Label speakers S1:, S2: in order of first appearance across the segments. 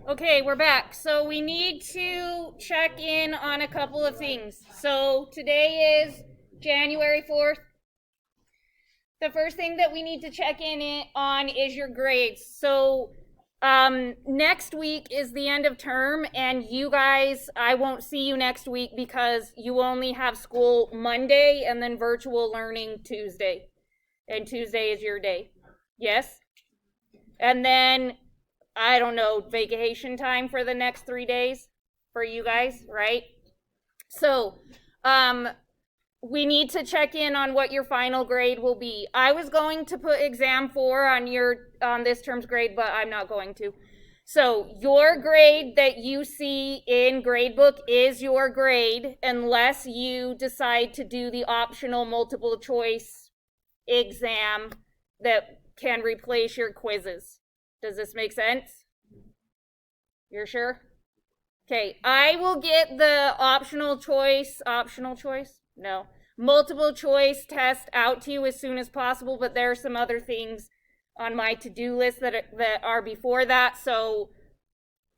S1: Okay, we're back. So we need to check in on a couple of things. So today is January 4th. The first thing that we need to check in on is your grades. So next week is the end of term, and you guys, I won't see you next week because you only have school Monday and then virtual learning Tuesday. And Tuesday is your day. Yes? And then I don't know, vacation time for the next 3 days for you guys, right? So, we need to check in on what your final grade will be. I was going to put exam 4 on this term's grade, but I'm not going to. So, your grade that you see in gradebook is your grade unless you decide to do the optional multiple choice exam that can replace your quizzes. Does this make sense? You're sure? Okay, I will get the multiple choice test out to you as soon as possible, but there are some other things on my to-do list that are before that, so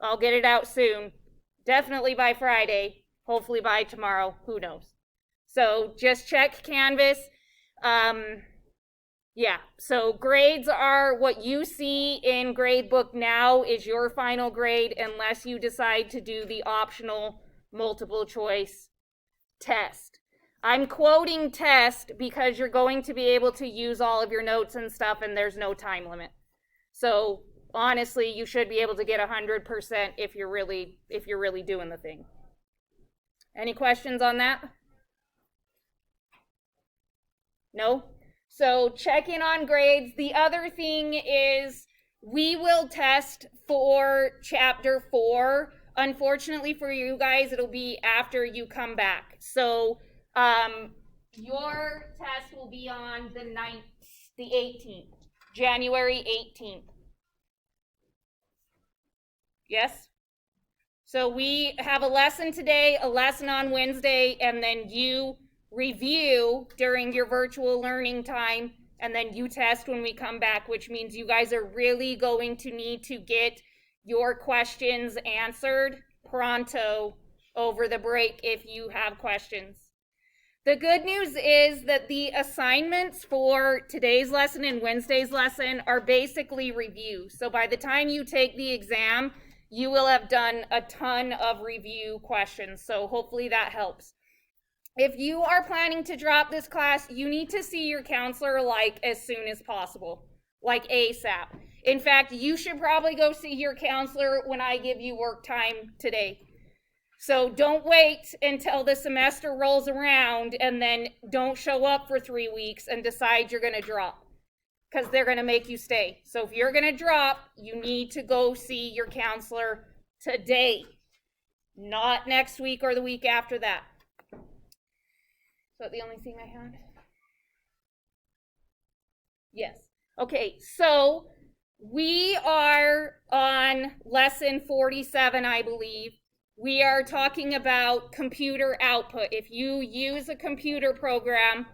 S1: I'll get it out soon. Definitely by Friday, hopefully by tomorrow, who knows. So just check Canvas. Yeah, so grades are what you see in gradebook now is your final grade unless you decide to do the optional multiple choice test. I'm quoting test because you're going to be able to use all of your notes and stuff and there's no time limit. So honestly, you should be able to get 100% if you're really doing the thing. Any questions on that? No? So check in on grades. The other thing is we will test for chapter 4. Unfortunately for you guys, it'll be after you come back. So your test will be on the 18th, January 18th. Yes? So we have a lesson today, a lesson on Wednesday, and then you review during your virtual learning time, and then you test when we come back, which means you guys are really going to need to get your questions answered pronto over the break if you have questions. The good news is that the assignments for today's lesson and Wednesday's lesson are basically review. So by the time you take the exam, you will have done a ton of review questions. So hopefully that helps. If you are planning to drop this class, you need to see your counselor like as soon as possible, like ASAP. In fact, you should probably go see your counselor when I give you work time today. So don't wait until the semester rolls around and then don't show up for 3 weeks and decide you're going to drop because they're going to make you stay. So if you're going to drop, you need to go see your counselor today, not next week or the week after that. Is that the only thing I had? Yes. Okay, so we are on lesson 47, I believe. We are talking about computer output. If you use a computer program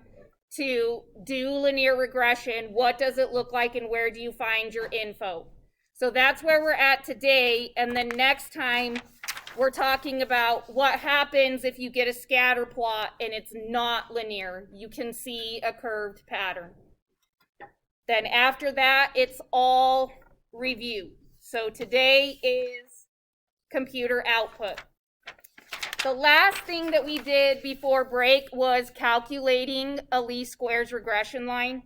S1: to do linear regression, what does it look like and where do you find your info? So that's where we're at today, and then next time we're talking about what happens if you get a scatter plot and it's not linear. You can see a curved pattern. Then after that, it's all review. So today is computer output. The last thing that we did before break was calculating a least squares regression line.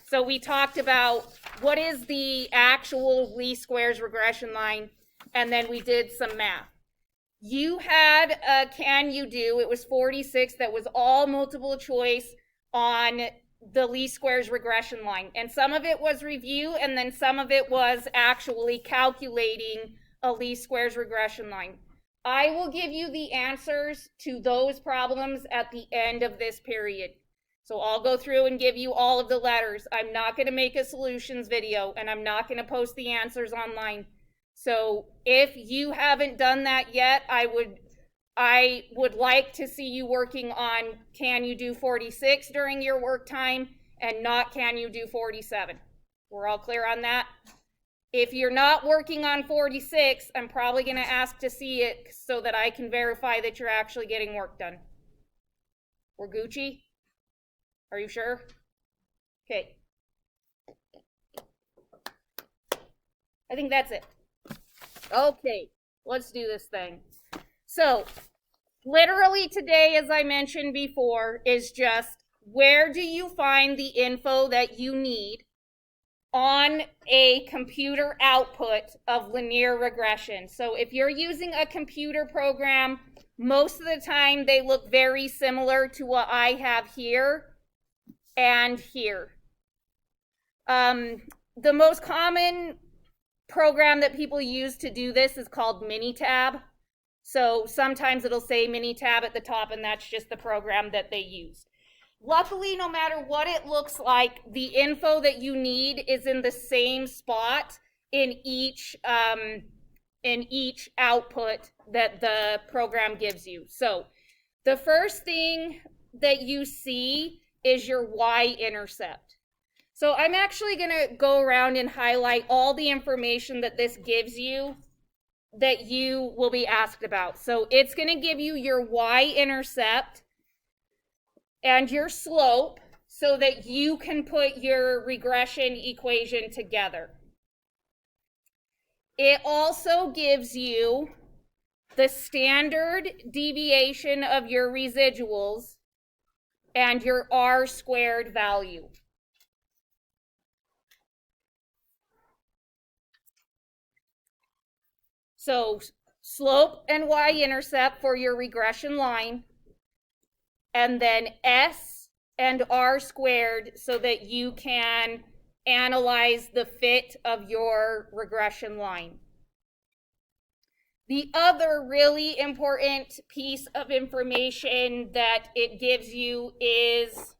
S1: So we talked about what is the actual least squares regression line, and then we did some math. You had a can you do, it was 46, that was all multiple choice on the least squares regression line. And some of it was review, and then some of it was actually calculating a least squares regression line. I will give you the answers to those problems at the end of this period. So I'll go through and give you all of the letters. I'm not going to make a solutions video, and I'm not going to post the answers online. So if you haven't done that yet, I would like to see you working on can you do 46 during your work time and not can you do 47. We're all clear on that? If you're not working on 46, I'm probably going to ask to see it so that I can verify that you're actually getting work done. We're Gucci? Are you sure? Okay. I think that's it. Okay, let's do this thing. So, literally today, as I mentioned before, is just where do you find the info that you need on a computer output of linear regression. So if you're using a computer program, most of the time they look very similar to what I have here and here. The most common program that people use to do this is called Minitab. So sometimes it'll say Minitab at the top, and that's just the program that they use. Luckily, no matter what it looks like, the info that you need is in the same spot in each output that the program gives you. So the first thing that you see is your y-intercept. So I'm actually going to go around and highlight all the information that this gives you that you will be asked about. So it's going to give you your y-intercept and your slope so that you can put your regression equation together. It also gives you the standard deviation of your residuals and your R-squared value. So slope and y-intercept for your regression line, and then S and R-squared so that you can analyze the fit of your regression line. The other really important piece of information that it gives you is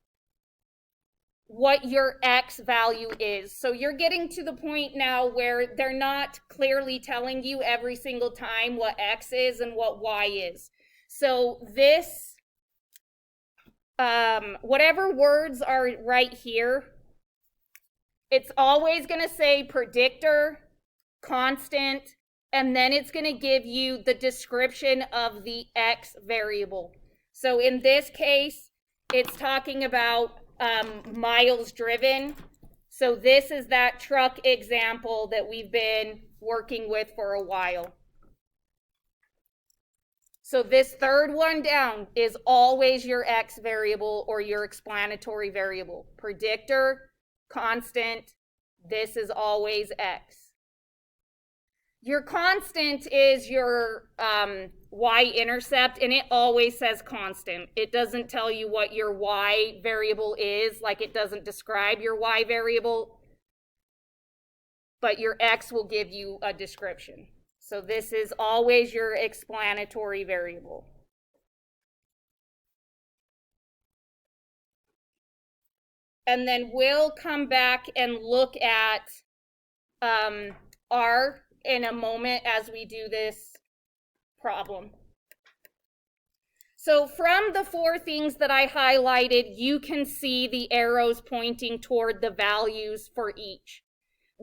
S1: what your X value is. So you're getting to the point now where they're not clearly telling you every single time what X is and what Y is. So this, whatever words are right here, it's always going to say predictor, constant, and then it's going to give you the description of the X variable. So in this case, it's talking about miles driven. So this is that truck example that we've been working with for a while. So this third one down is always your X variable or your explanatory variable. Predictor, constant, this is always X. Your constant is your y-intercept, and it always says constant. It doesn't tell you what your y variable is, like it doesn't describe your y variable, but your X will give you a description. So this is always your explanatory variable. And then we'll come back and look at R in a moment as we do this problem. So from the four things that I highlighted, you can see the arrows pointing toward the values for each.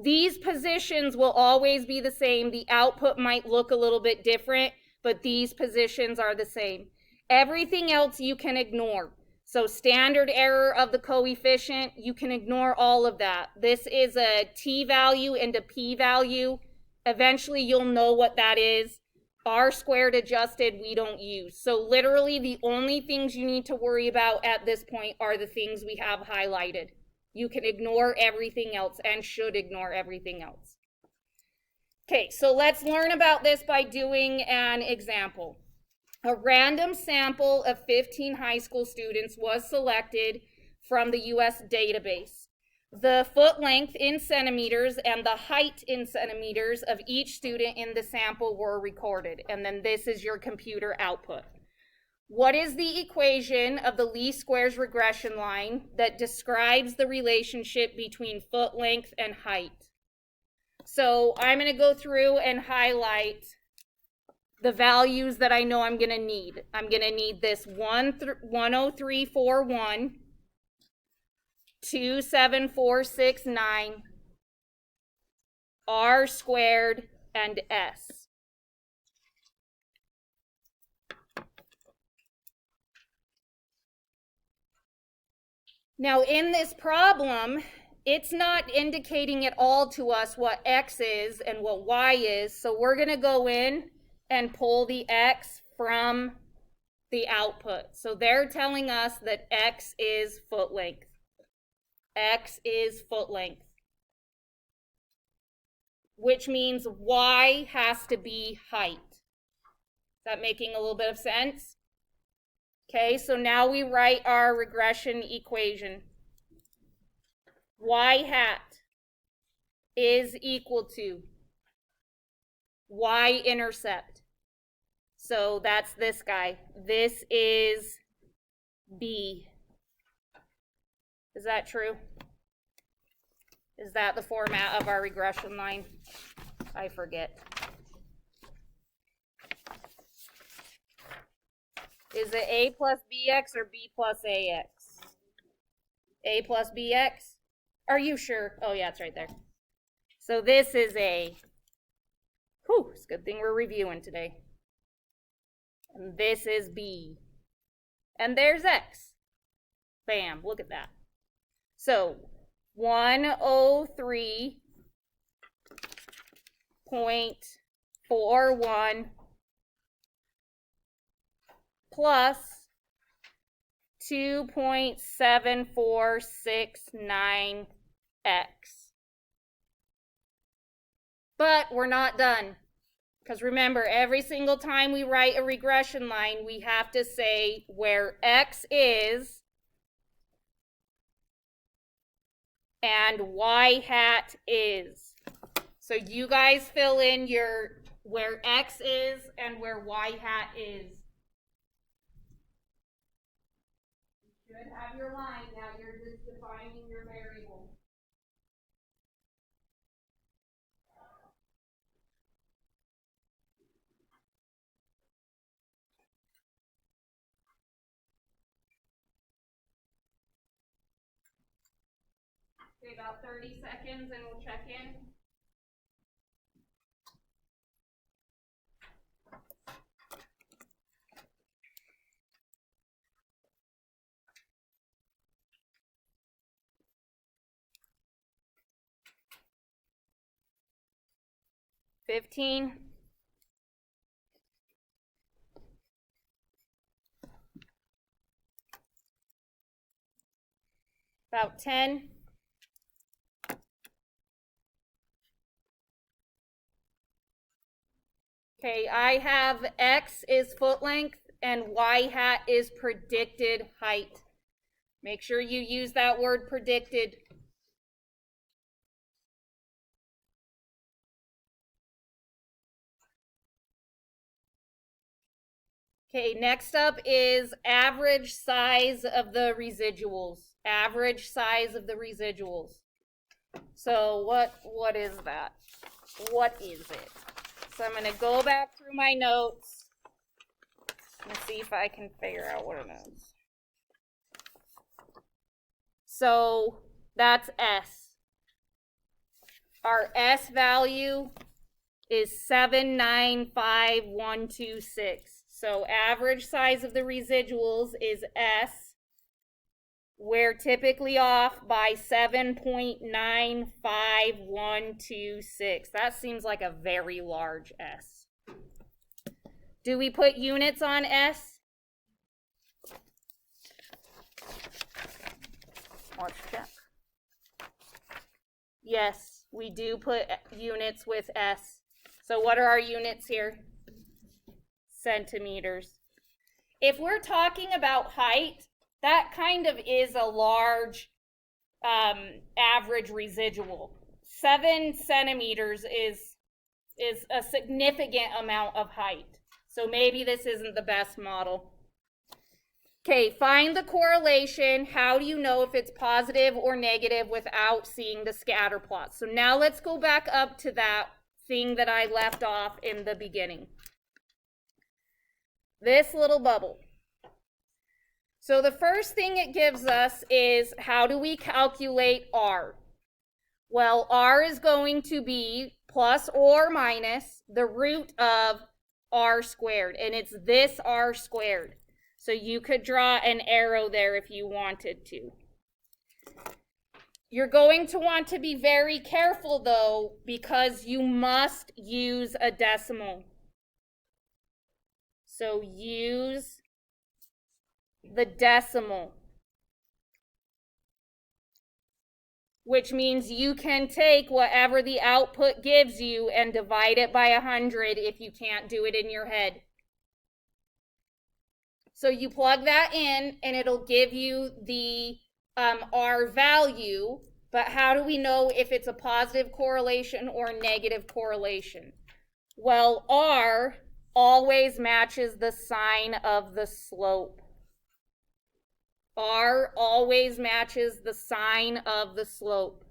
S1: These positions will always be the same. The output might look a little bit different, but these positions are the same. Everything else you can ignore. So standard error of the coefficient, you can ignore all of that. This is a t-value and a p-value. Eventually you'll know what that is. R-squared adjusted we don't use. So literally the only things you need to worry about at this point are the things we have highlighted. You can ignore everything else and should ignore everything else. Okay, so let's learn about this by doing an example. A random sample of 15 high school students was selected from the US database. The foot length in centimeters and the height in centimeters of each student in the sample were recorded. And then this is your computer output. What is the equation of the least squares regression line that describes the relationship between foot length and height? So I'm going to go through and highlight the values that I know I'm going to need. I'm going to need this 10341, 27469, R squared, and S. Now in this problem, it's not indicating at all to us what X is and what Y is, so we're going to go in and pull the X from the output. So they're telling us that X is foot length. X is foot length, which means Y has to be height. Is that making a little bit of sense? Okay, so now we write our regression equation. Y hat is equal to y-intercept. So that's this guy. This is B. Is that true? Is that the format of our regression line? I forget. Is it A plus BX or B plus AX? A plus BX? Are you sure? Oh yeah, it's right there. So this is A. Whew, it's a good thing we're reviewing today. And this is B. And there's X. Bam, look at that. So 103.41 plus 2.7469x. But we're not done. Because remember, every single time we write a regression line, we have to say where X is and Y hat is. So you guys fill in your where X is and where Y hat is. You should have your line. Now you're just defining your variable. Okay, about 30 seconds and we'll check in. $15. About 10. Okay, I have X is foot length and Y hat is predicted height. Make sure you use that word predicted. Okay, next up is average size of the residuals. Average size of the residuals. So what is that? What is it? So I'm going to go back through my notes and see if I can figure out what it is. So that's S. Our S value is 795126. So average size of the residuals is S. We're typically off by 7.95126. That seems like a very large S. Do we put units on S? Let's check. Yes, we do put units with S. So what are our units here? Centimeters. If we're talking about height, that kind of is a large average residual. 7 centimeters is a significant amount of height. So maybe this isn't the best model. Okay, find the correlation. How do you know if it's positive or negative without seeing the scatter plot? So now let's go back up to that thing that I left off in the beginning. This little bubble. So the first thing it gives us is, how do we calculate R? Well, R is going to be plus or minus the root of r squared, and it's this r squared. So you could draw an arrow there if you wanted to. You're going to want to be very careful though, because you must use a decimal. So use the decimal, which means you can take whatever the output gives you and divide it by 100 if you can't do it in your head. So you plug that in and it'll give you the R value, but how do we know if it's a positive correlation or negative correlation? Well, R always matches the sign of the slope. R always matches the sign of the slope.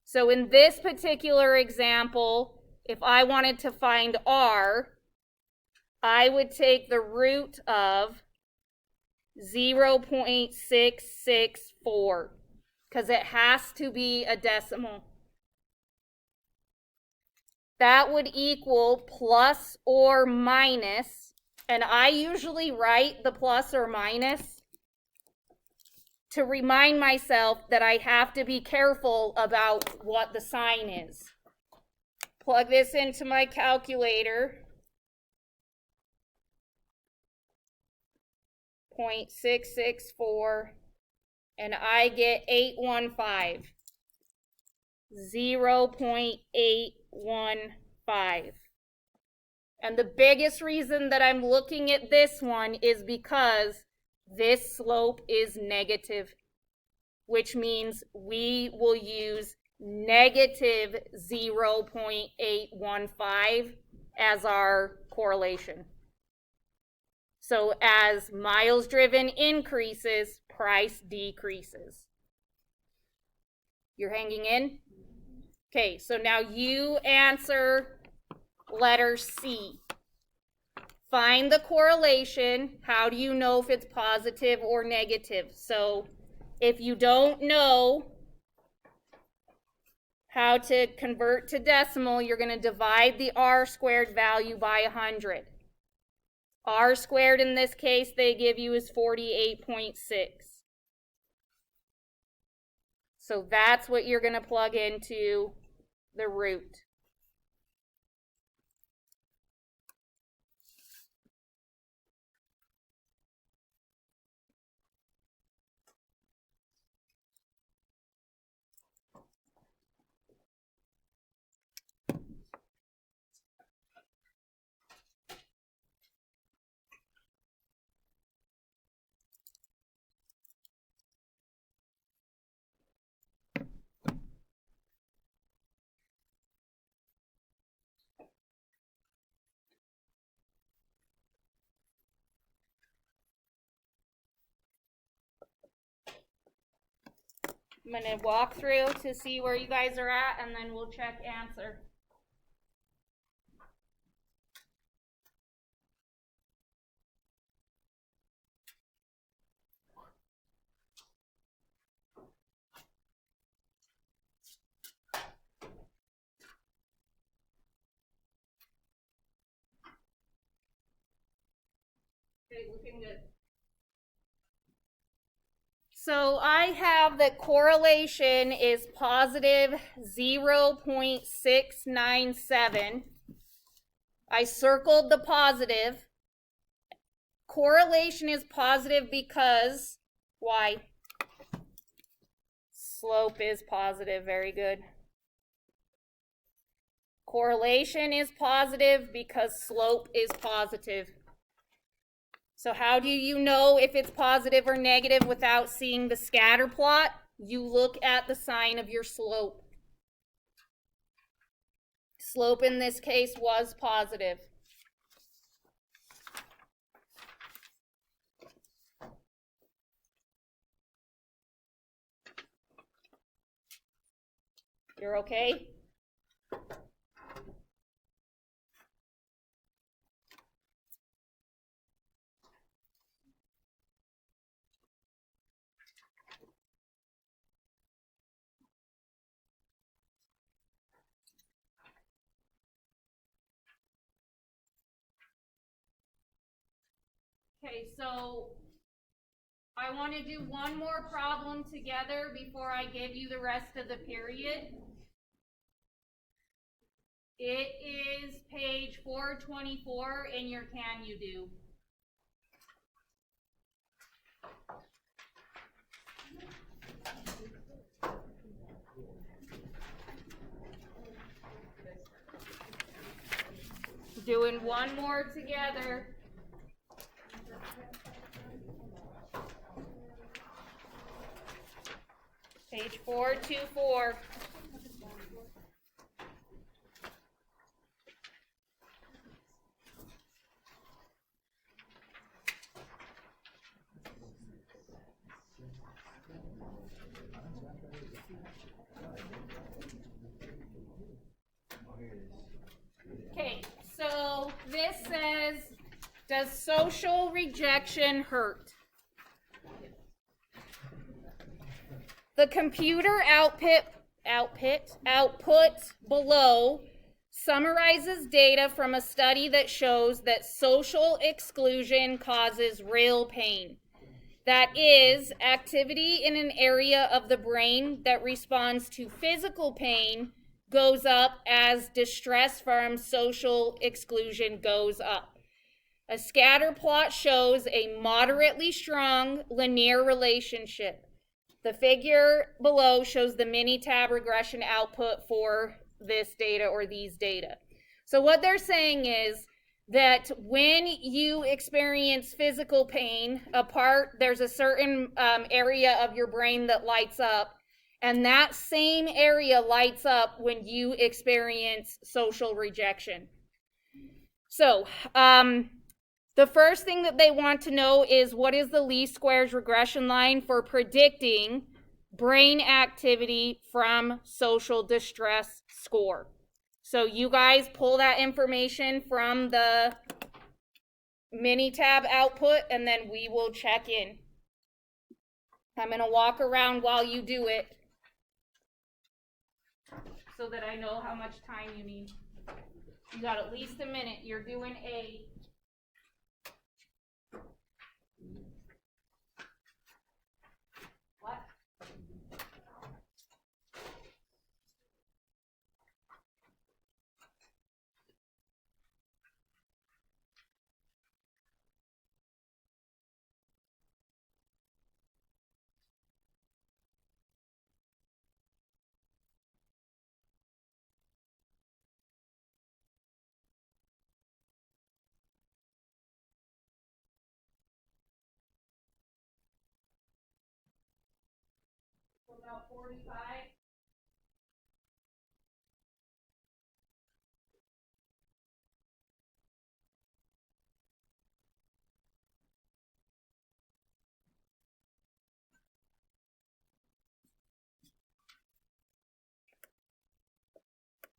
S1: So in this particular example, if I wanted to find R, I would take the root of 0.664 because it has to be a decimal. That would equal plus or minus, and I usually write the plus or minus to remind myself that I have to be careful about what the sign is. Plug this into my calculator. 0.664, and I get 815. 0.815. And the biggest reason that I'm looking at this one is because this slope is negative, which means we will use negative 0.815 as our correlation. So as miles driven increases, price decreases. You're hanging in? Okay, so now you answer letter C. Find the correlation. How do you know if it's positive or negative? So if you don't know how to convert to decimal, you're going to divide the r squared value by 100. R squared in this case they give you is 48.6. So that's what you're going to plug into the root. I'm going to walk through to see where you guys are at, and then we'll check answer. Okay, looking good. So I have that correlation is positive 0.697. I circled the positive. Correlation is positive because, why? Slope is positive, very good. Correlation is positive because slope is positive. So how do you know if it's positive or negative without seeing the scatter plot? You look at the sign of your slope. Slope in this case was positive. You're okay? Okay, so I want to do one more problem together before I give you the rest of the period. It is page 424 in your Can You Do. Doing one more together. Page 424. Okay, so this says, does social rejection hurt? The computer output below summarizes data from a study that shows that social exclusion causes real pain. That is, activity in an area of the brain that responds to physical pain goes up as distress from social exclusion goes up. A scatter plot shows a moderately strong linear relationship. The figure below shows the Minitab regression output for this data or these data. So what they're saying is that when you experience physical pain, there's a certain area of your brain that lights up, and that same area lights up when you experience social rejection. So the first thing that they want to know is, what is the least squares regression line for predicting brain activity from social distress score? So you guys pull that information from the Minitab output, and then we will check in. I'm going to walk around while you do it so that I know how much time you need. You got at least a minute. You're doing A. What? About 45.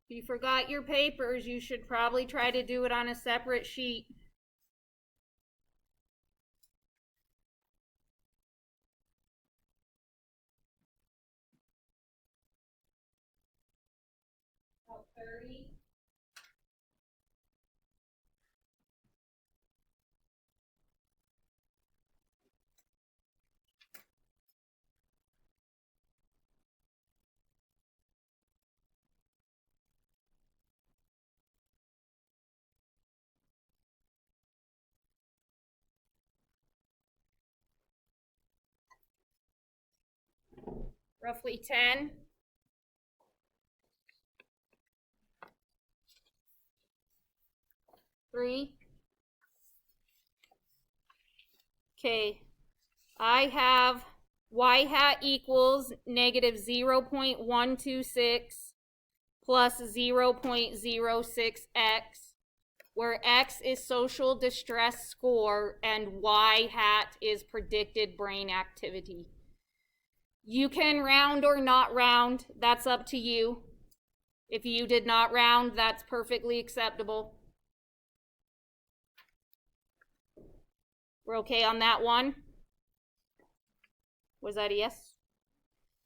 S1: If you forgot your papers, you should probably try to do it on a separate sheet. About 30. Roughly 10. Three. Okay, I have y hat equals negative 0.126 plus 0.06x, where x is social distress score and y hat is predicted brain activity. You can round or not round, that's up to you. If you did not round, that's perfectly acceptable. We're okay on that one? Was that a yes?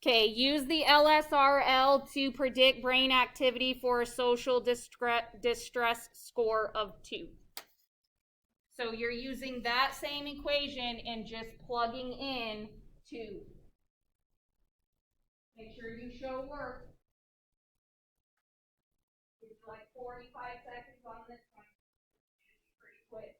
S1: Okay, use the LSRL to predict brain activity for a social distress score of 2. So you're using that same equation and just plugging in 2. Make sure you show work. It's like 45 seconds on this one. It's pretty quick.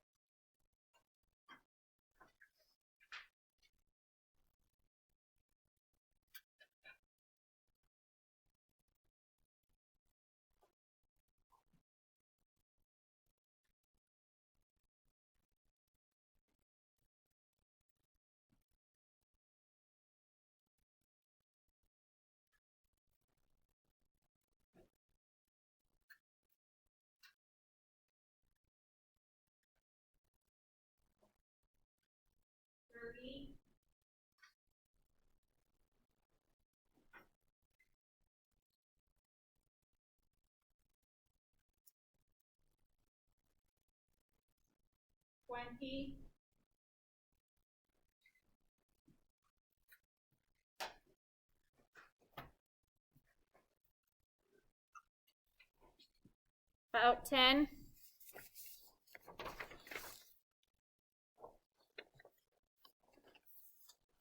S1: $20. About 10.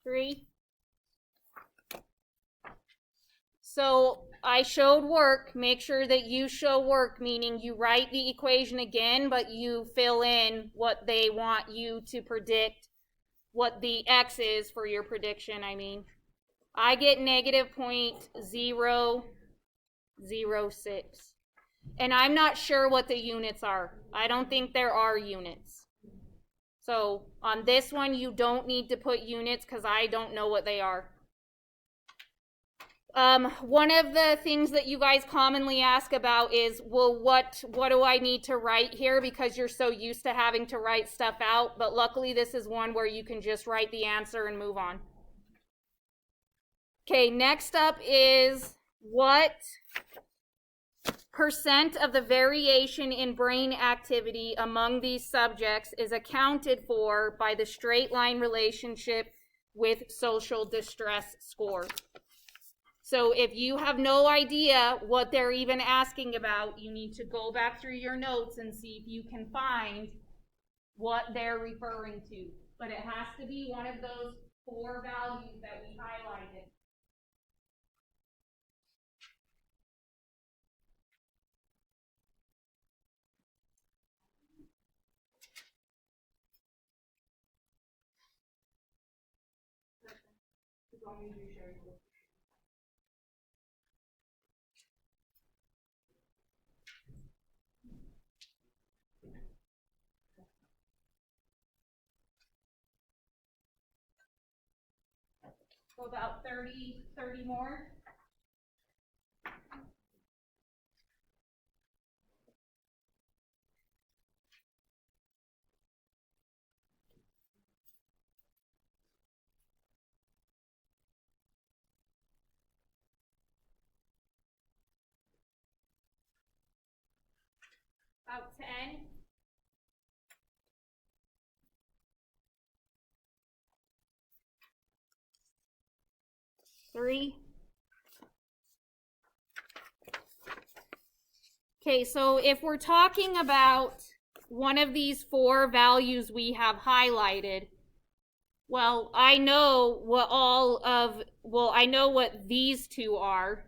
S1: $3. So I showed work. Make sure that you show work, meaning you write the equation again, but you fill in what they want you to predict, what the x is for your prediction, I mean. I get negative 0.006. And I'm not sure what the units are. I don't think there are units. So on this one, you don't need to put units because I don't know what they are. One of the things that you guys commonly ask about is, well, what do I need to write here, because you're so used to having to write stuff out, but luckily this is one where you can just write the answer and move on. Okay, next up is what percent of the variation in brain activity among these subjects is accounted for by the straight line relationship with social distress score. So if you have no idea what they're even asking about, you need to go back through your notes and see if you can find what they're referring to. But it has to be one of those 4 values that we highlighted. So about 30 more. About 10. Three. Okay, so if we're talking about one of these 4 values we have highlighted, well, I know what I know what these 2 are.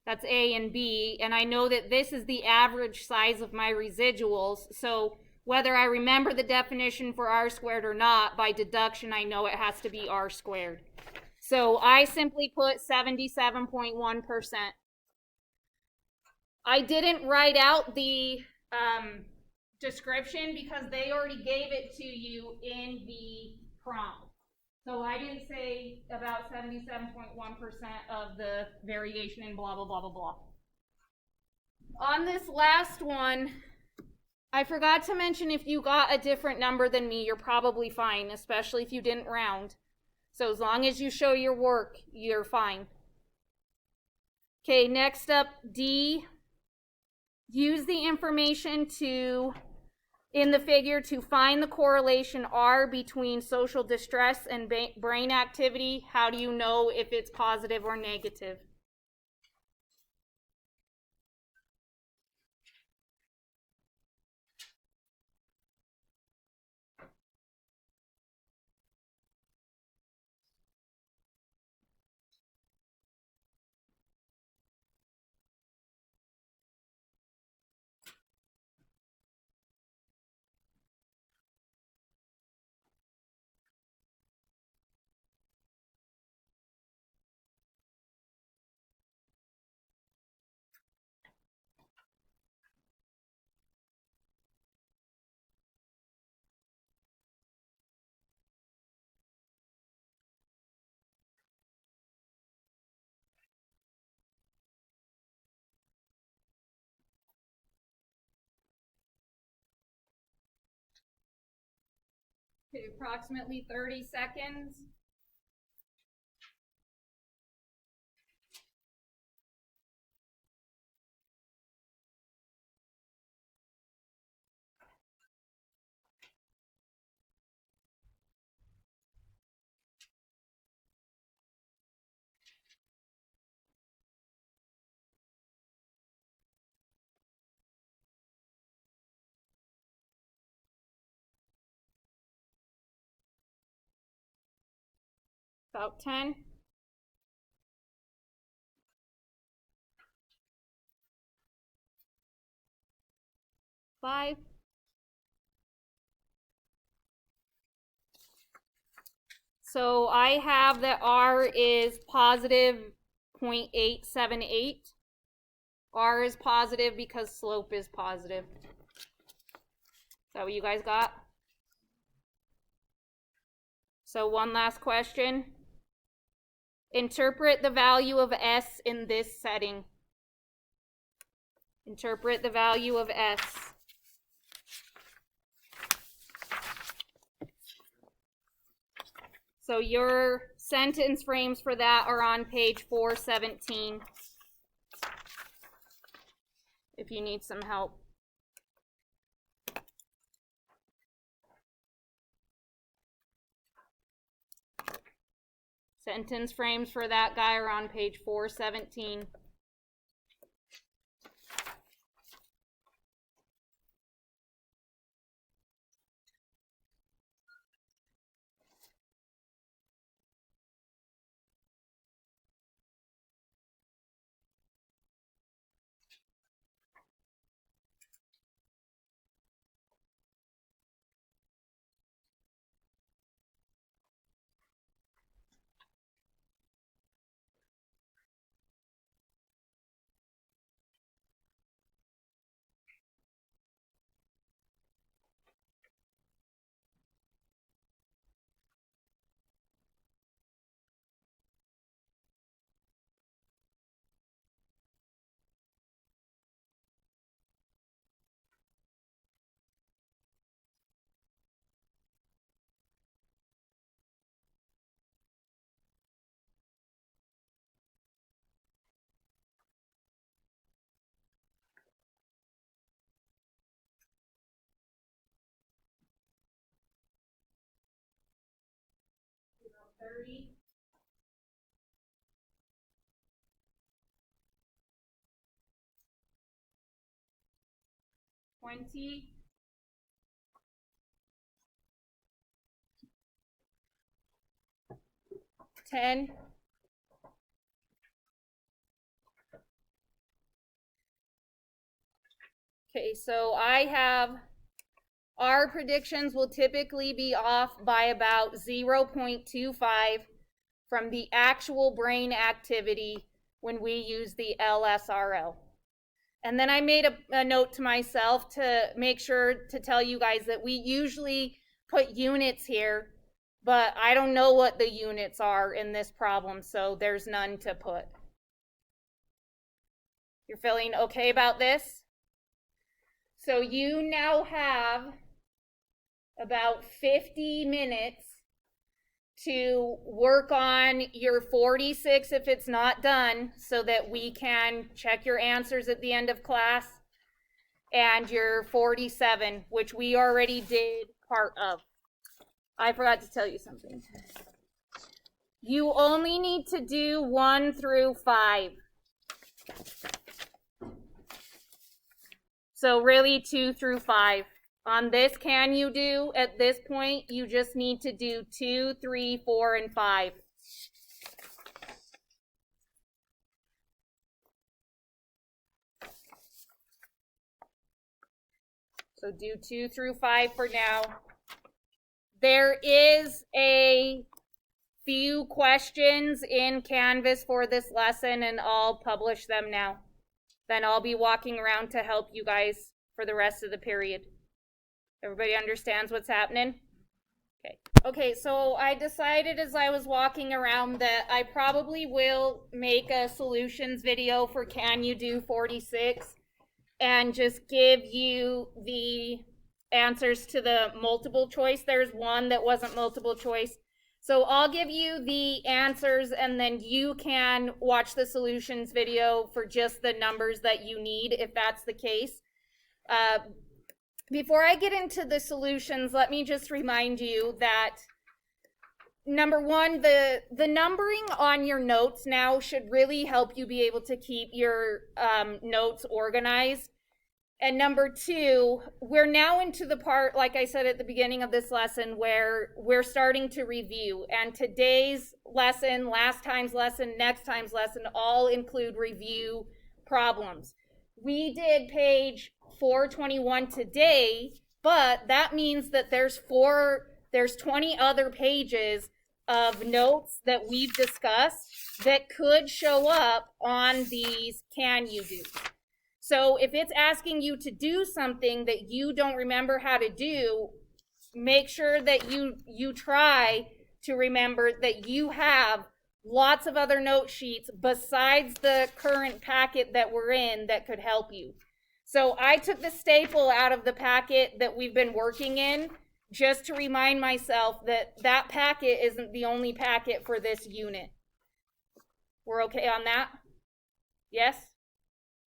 S1: That's A and B, and I know that this is the average size of my residuals, so whether I remember the definition for R squared or not, by deduction I know it has to be R squared. So I simply put 77.1%. I didn't write out the description because they already gave it to you in the prompt. So I didn't say about 77.1% of the variation in blah, blah, blah, blah, blah. On this last one, I forgot to mention if you got a different number than me, you're probably fine, especially if you didn't round. So as long as you show your work, you're fine. Okay, next up, D. Use the information in the figure to find the correlation R between social distress and brain activity. How do you know if it's positive or negative? Okay, approximately 30 seconds. About 10. Five. So I have that R is positive 0.878. R is positive because slope is positive. Is that what you guys got? So one last question. Interpret the value of S in this setting. Interpret the value of S. So your sentence frames for that are on page 417 if you need some help. Sentence frames for that guy are on page 417. $30. 20. 10. Okay, so I have our predictions will typically be off by about 0.25 from the actual brain activity when we use the LSRO. And then I made a note to myself to make sure to tell you guys that we usually put units here, but I don't know what the units are in this problem, so there's none to put. You're feeling okay about this? So you now have about 50 minutes to work on your 46 if it's not done, so that we can check your answers at the end of class, and your 47, which we already did part of. I forgot to tell you something. You only need to do 1 through 5. So really 2 through 5. On this Can You Do, at this point, you just need to do 2, 3, 4, and 5. So do 2 through 5 for now. There is a few questions in Canvas for this lesson, and I'll publish them now. Then I'll be walking around to help you guys for the rest of the period. Everybody understands what's happening? Okay, so I decided as I was walking around that I probably will make a solutions video for Can You Do 46 and just give you the answers to the multiple choice. There's one that wasn't multiple choice. So I'll give you the answers and then you can watch the solutions video for just the numbers that you need if that's the case. Before I get into the solutions, let me just remind you that number one, the numbering on your notes now should really help you be able to keep your notes organized. And number two, we're now into the part, like I said at the beginning of this lesson, where we're starting to review. And today's lesson, last time's lesson, next time's lesson, all include review problems. We did page 421 today, but that means that there's 20 other pages of notes that we've discussed that could show up on these can you do. So if it's asking you to do something that you don't remember how to do, make sure that you try to remember that you have lots of other note sheets besides the current packet that we're in that could help you. So I took the staple out of the packet that we've been working in just to remind myself that that packet isn't the only packet for this unit. We're okay on that? Yes?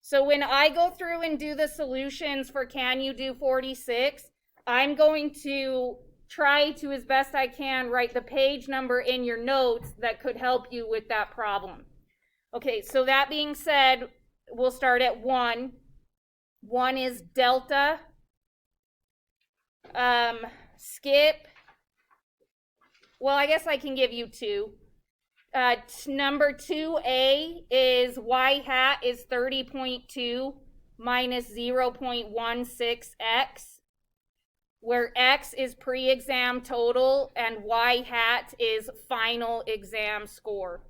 S1: So when I go through and do the solutions for Can You Do 46, I'm going to try to, as best I can, write the page number in your notes that could help you with that problem. Okay, so that being said, we'll start at 1. 1 is delta. Skip. Well, I guess I can give you 2. Number 2A is y hat is 30.2 minus 0.16x, where x is pre-exam total and y hat is final exam score.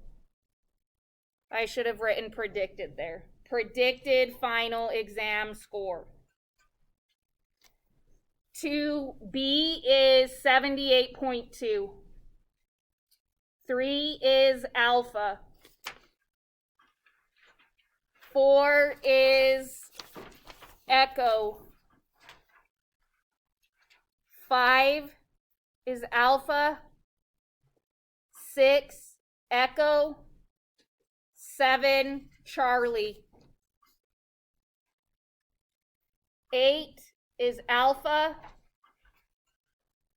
S1: I should have written predicted there. Predicted final exam score. 2B is 78.2. 3 is alpha. 4 is echo. 5 is alpha. 6 echo. 7 Charlie. 8 is alpha.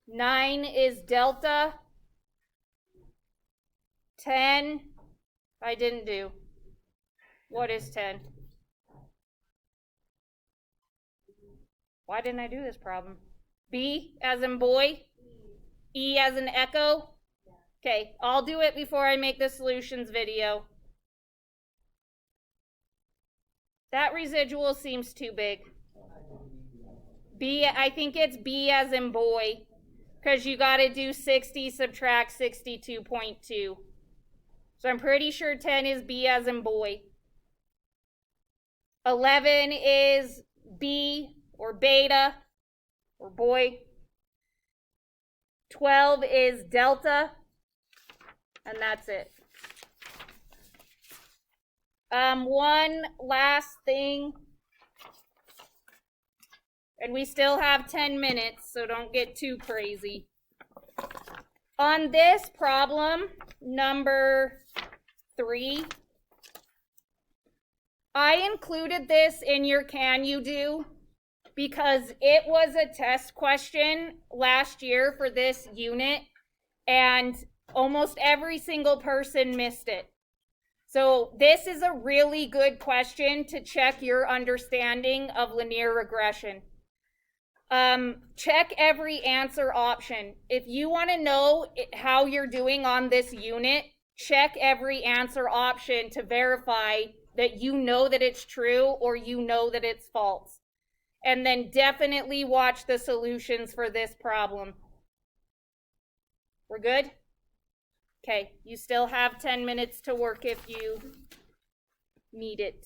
S1: 9 is delta. 10, I didn't do. What is 10? Why didn't I do this problem? B as in boy? E as in echo? Okay, I'll do it before I make the solutions video. That residual seems too big. B, I think it's B as in boy, because you got to do 60 subtract 62.2. So I'm pretty sure 10 is B as in boy. 11 is B or beta or boy. 12 is delta. And that's it. One last thing. And we still have 10 minutes, so don't get too crazy. On this problem, number 3, I included this in your Can You Do because it was a test question last year for this unit, and almost every single person missed it. So this is a really good question to check your understanding of linear regression. Check every answer option. If you want to know how you're doing on this unit, check every answer option to verify that you know that it's true or you know that it's false. And then definitely watch the solutions for this problem. We're good? Okay, you still have 10 minutes to work if you need it.